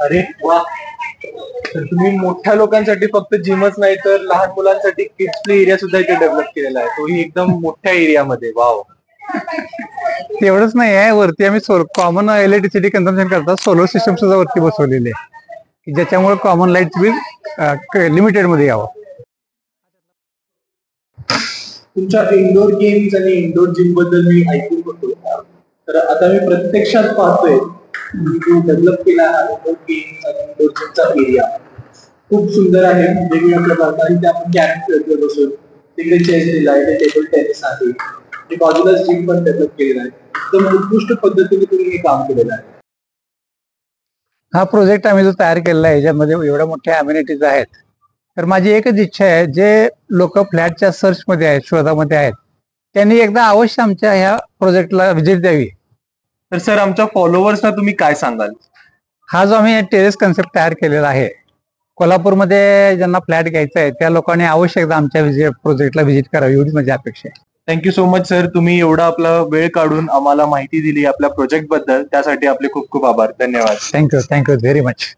अरे वा. तर तुम्ही मोठ्या लोकांसाठी फक्त जिमच नाही तर लहान मुलांसाठी किड्स प्ले एरिया सुद्धा इथे डेव्हलप केलेला आहे, तोही एकदम मोठ्या एरियामध्ये. वाव. तेवढंच नाही आहे, वरती आम्ही कॉमन इलेक्ट्रिसिटी कन्झम्पन करता सोलर सिस्टम सुद्धा वरती बसवलेले आहे की ज्याच्यामुळे कॉमन लाईट बिल लिमिटेड मध्ये यावं. तुमच्या इंडोर गेम्स आणि इंडोर जिम बद्दल मी ऐकून होतो, तर आता मी प्रत्यक्षात पाहतोय जो डेव्हलप केला आहे इंडोर गेम्स आणि इंडोर जिमचा एरिया खूप सुंदर आहे. वेगवेगळ्या प्रकारचे आपण कॅरम खेळतोय बसून, तिकडे चेस दिला आहे, टेबल टेनिस आहे आणि बाजूला जिम पण डेव्हलप केलेला आहे. एकदम उत्कृष्ट पद्धतीने तुम्ही हे काम केलेलं आहे. हा प्रोजेक्ट आम्ही जो तयार केलेला आहे याच्यामध्ये एवढ्या मोठ्या अम्युनिटीज आहेत. तर माझी एकच इच्छा आहे, जे लोक फ्लॅटच्या सर्च मध्ये आहेत, शोधामध्ये आहेत, त्यांनी एकदा अवश्य आमच्या ह्या प्रोजेक्टला व्हिजिट द्यावी. तर सर आमच्या फॉलोअर्सना तुम्ही काय सांगाल? हा जो आम्ही टेरेस कन्सेप्ट तयार केलेला आहे, कोल्हापूरमध्ये ज्यांना फ्लॅट घ्यायचा आहे त्या लोकांनी अवश्य एकदा आमच्या प्रोजेक्टला व्हिजिट करावी, एवढीच माझी अपेक्षा आहे. थँक्यू सो मच सर, तुम्ही एवढा आपला वेळ काढून आम्हाला माहिती दिली आपल्या प्रोजेक्ट बद्दल, त्यासाठी आपले खूप खूप आभार. धन्यवाद. Thank you very much.